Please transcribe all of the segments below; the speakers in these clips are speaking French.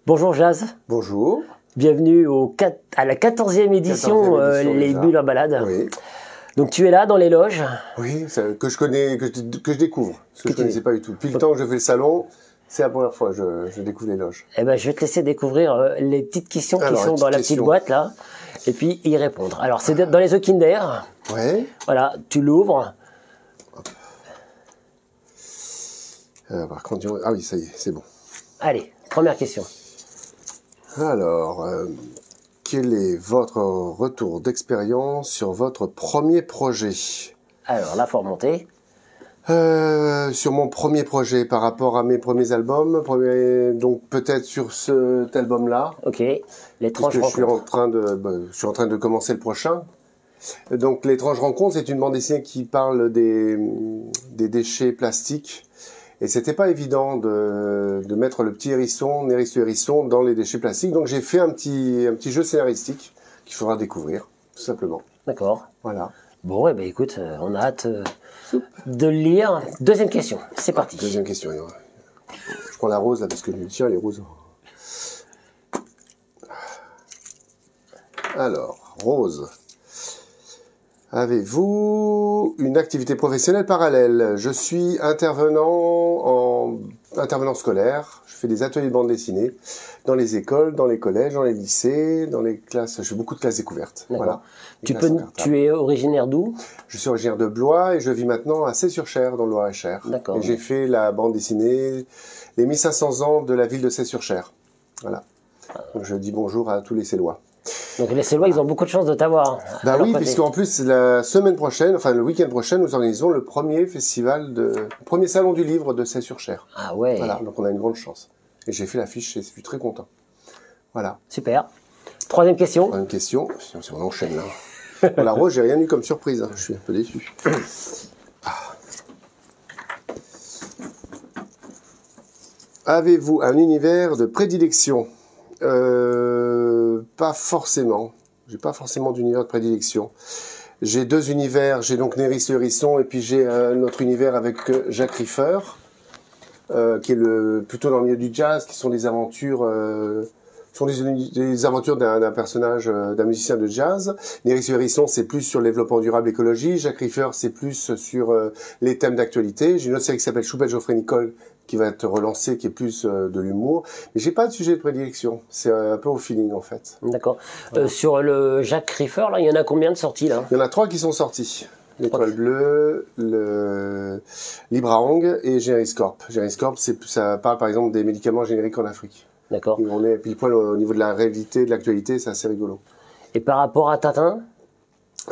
Bonjour Jazz, Bonjour. bienvenue à la 14e édition, 14e édition, Les déjà. Bulles en balade. Oui, Donc tu es là dans les loges. oui, que je connais, que je découvre, parce que je ne connaissais pas du tout. Depuis le temps que je fais le salon, c'est la première fois que je découvre les loges. Eh ben, je vais te laisser découvrir les petites questions qui Alors, sont les dans la petites petite questions. boîte là, et puis y répondre. Alors c'est dans les œufs Kinder. Ouais. Voilà, tu l'ouvres. Par contre, ah oui, ça y est, c'est bon. Allez, première question. Alors, quel est votre retour d'expérience sur votre premier projet? Alors là, faut remonter. Sur mon premier projet par rapport à mes premiers albums, donc peut-être sur cet album-là. Ok, Parce l'étrange que je suis rencontre. je suis en train de commencer le prochain. Donc, l'étrange rencontre, c'est une bande dessinée qui parle des déchets plastiques. Et c'était pas évident de mettre le petit hérisson, Néris le hérisson, dans les déchets plastiques. Donc, j'ai fait un petit jeu scénaristique qu'il faudra découvrir, tout simplement. D'accord. Voilà. Bon, eh ben écoute, on a hâte de le lire. Deuxième question, c'est parti. Deuxième question. Je prends la rose, là, parce que je me dis, tiens, les roses. Alors, rose. Avez-vous une activité professionnelle parallèle? Je suis intervenant scolaire. Je fais des ateliers de bande dessinée dans les écoles, dans les collèges, dans les lycées, dans les classes. Je fais beaucoup de classes découvertes. D'accord. Voilà. Tu es originaire d'où? Je suis originaire de Blois et je vis maintenant à Sey-sur-Cher, dans le Loir-et-Cher. D'accord. Et j'ai fait la bande dessinée Les 1500 ans de la ville de Sey-sur-Cher. Voilà. Donc je dis bonjour à tous les Sélois. Donc les Sélois, ils ont beaucoup de chance de t'avoir. Bah oui, puisqu'en plus, la semaine prochaine, enfin le week-end prochain, nous organisons le premier premier salon du livre de Sey-sur-Cher. Ah ouais. Voilà, donc on a une grande chance. Et j'ai fait l'affiche et je suis très content. Voilà. Super. Troisième question. Troisième question, si on enchaîne là. Pour la rose, j'ai rien eu comme surprise, hein. Je suis un peu déçu. Avez-vous un univers de prédilection? Pas forcément. J'ai pas forcément d'univers de prédilection. J'ai deux univers. J'ai donc Néris le hérisson et puis j'ai un autre univers avec Jacques Riffer, qui est plutôt dans le milieu du jazz, qui sont des aventures, des aventures d'un personnage, d'un musicien de jazz. Néris le hérisson, c'est plus sur le développement durable, écologie. Jacques Riffer, c'est plus sur les thèmes d'actualité. J'ai une autre série qui s'appelle Choupette Geoffrey Nicole, qui va être relancé, qui est plus de l'humour. Mais j'ai pas de sujet de prédilection. C'est un peu au feeling, en fait. D'accord. Sur le Jacques Riffer, là, il y en a combien de sorties, là? Il y en a 3 qui sont sortis. L'Étoile Bleue, le Librahang et Gériscorp. Gériscorp, ça parle, par exemple, des médicaments génériques en Afrique. D'accord. Et on est pile poil au niveau de la réalité, de l'actualité, c'est assez rigolo. Et par rapport à Tintin?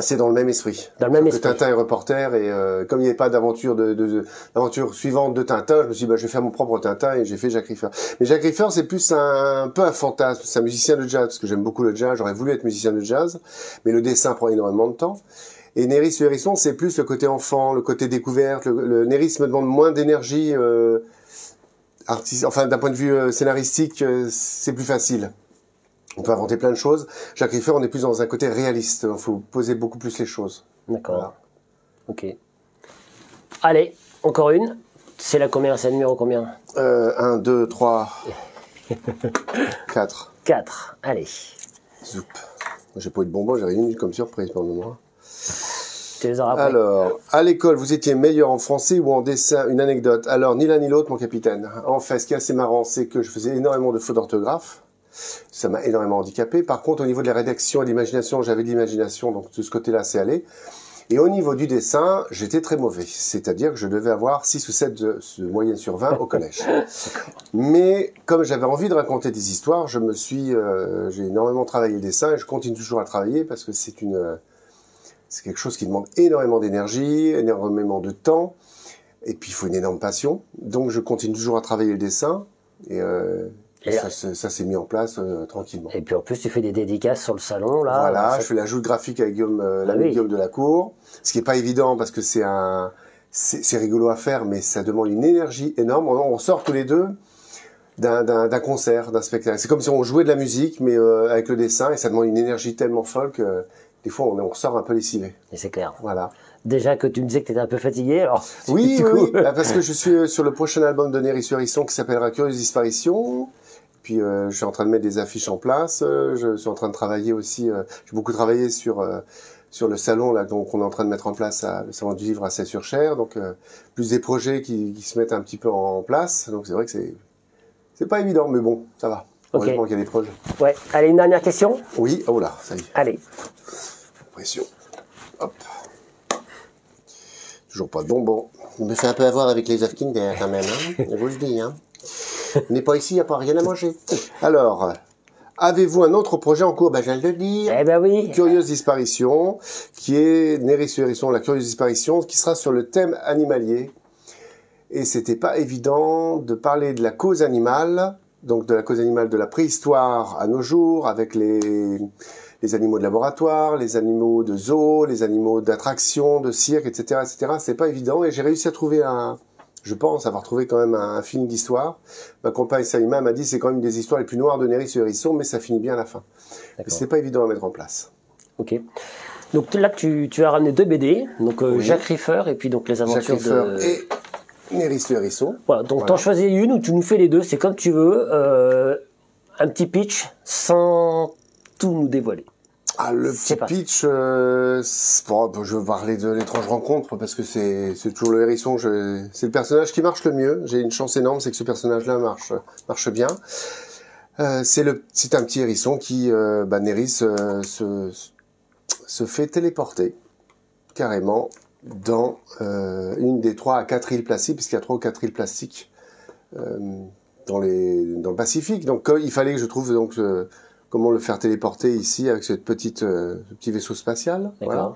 C'est dans le même esprit. Dans le même Sauf esprit. que Tintin est reporter et comme il n'y avait pas d'aventure d'aventure suivante de Tintin, je me suis dit, bah, je vais faire mon propre Tintin et j'ai fait Jacques Riffer. Mais Jacques Riffer, c'est plus un peu un fantasme. C'est un musicien de jazz parce que j'aime beaucoup le jazz. J'aurais voulu être musicien de jazz, mais le dessin prend énormément de temps. Et Néris le hérisson, c'est plus le côté enfant, le côté découverte. Le Néris me demande moins d'énergie enfin d'un point de vue scénaristique, c'est plus facile. On peut inventer plein de choses. Jacques Riffer, on est plus dans un côté réaliste. Il faut poser beaucoup plus les choses. D'accord. Voilà. Ok. Allez, encore une. C'est la combien? C'est le numéro combien? 1, 2, 3, 4. 4. Allez. Zoup. J'ai pas eu de bonbons, j'ai rien eu comme surprise pour le moment. Tu les auras après. Alors, à l'école, vous étiez meilleur en français ou en dessin? Une anecdote. Alors, ni l'un ni l'autre, mon capitaine. En fait, ce qui est assez marrant, c'est que je faisais énormément de fautes d'orthographe. Ça m'a énormément handicapé. Par contre, au niveau de la rédaction et de l'imagination, j'avais de l'imagination, donc de ce côté-là, c'est allé. Et au niveau du dessin, j'étais très mauvais. C'est-à-dire que je devais avoir 6 ou 7 de moyenne sur 20 au collège. Mais comme j'avais envie de raconter des histoires, j'ai énormément travaillé le dessin et je continue toujours à travailler parce que c'est quelque chose qui demande énormément d'énergie, énormément de temps. Et puis, il faut une énorme passion. Donc, je continue toujours à travailler le dessin. Et ça s'est mis en place tranquillement. Et puis en plus, tu fais des dédicaces sur le salon, là. Voilà, Ça... je fais l'ajout graphique avec Guillaume, oui. Guillaume de la Cour. Ce qui est pas évident parce que c'est rigolo à faire, mais ça demande une énergie énorme. On sort tous les deux d'un concert, d'un spectacle. C'est comme si on jouait de la musique, mais avec le dessin, et ça demande une énergie tellement folle que des fois on ressort un peu lessivé. Et c'est clair. Voilà. Déjà que tu me disais que tu étais un peu fatigué, alors... Oui, oui, parce que je suis sur le prochain album de Néris le hérisson qui s'appellera Curieuse Disparition. puis je suis en train de mettre des affiches en place. Je suis en train de travailler aussi. J'ai beaucoup travaillé sur le salon là, donc on est en train de mettre en place le salon du livre à Sey-sur-Cher. Donc plus des projets qui se mettent un petit peu en place. Donc c'est vrai que c'est pas évident, mais bon, ça va. Heureusement qu'il y a des projets. Ouais. Allez, une dernière question. Oui. Oh là, ça y est. Allez. Pression. Hop. Toujours pas de bonbons. On me fait un peu avoir avec les œufs Kinder quand même, hein. Je vous le dis, hein. On n'est pas ici, il n'y a pas rien à manger. Alors, avez-vous un autre projet en cours? Ben, je viens de le dire. Eh ben oui. Curieuse disparition, qui est Néris le Hérisson, la curieuse disparition, qui sera sur le thème animalier. Et c'était pas évident de parler de la cause animale, donc de la cause animale de la préhistoire à nos jours, avec les animaux de laboratoire, les animaux de zoo, les animaux d'attraction, de cirque, etc., etc. C'est pas évident, et j'ai réussi à trouver je pense avoir trouvé quand même un film d'histoire. Ma compagne Saïma m'a dit c'est quand même une des histoires les plus noires de Néris le Hérisson, mais ça finit bien à la fin. C'est pas évident à mettre en place. Ok. Donc là, tu as ramené 2 BD, donc oui. Jacques Riffer et puis donc les aventures de... et Néris le Hérisson. Voilà, donc t'en choisis une ou tu nous fais les deux, c'est comme tu veux. Un petit pitch sans tout nous dévoiler. Ah, le petit pitch, bon, je veux parler de l'étrange rencontre parce que c'est toujours le hérisson. C'est le personnage qui marche le mieux. J'ai une chance énorme, c'est que ce personnage-là marche bien. C'est un petit hérisson qui, Néris se fait téléporter carrément dans une des 3 à 4 îles plastiques, puisqu'il y a 3 ou 4 îles plastiques dans le Pacifique. Donc il fallait que je trouve donc comment le faire téléporter ici avec ce petit vaisseau spatial. Voilà.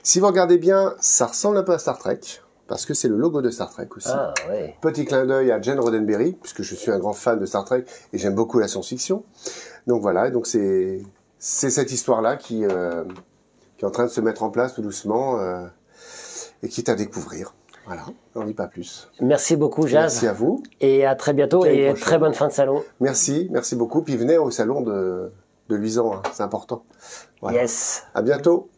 Si vous regardez bien, ça ressemble un peu à Star Trek, parce que c'est le logo de Star Trek aussi. Ah, ouais. Petit clin d'œil à Gene Roddenberry, puisque je suis un grand fan de Star Trek et j'aime beaucoup la science-fiction. Donc voilà, donc c'est cette histoire-là qui est en train de se mettre en place tout doucement et qui est à découvrir. Voilà, j'en dis pas plus. Merci beaucoup, Jazz. Merci à vous. Et à très bientôt et très bonne fin de salon. Merci beaucoup. Puis venez au salon de Luisan, hein, c'est important. Voilà. Yes. À bientôt.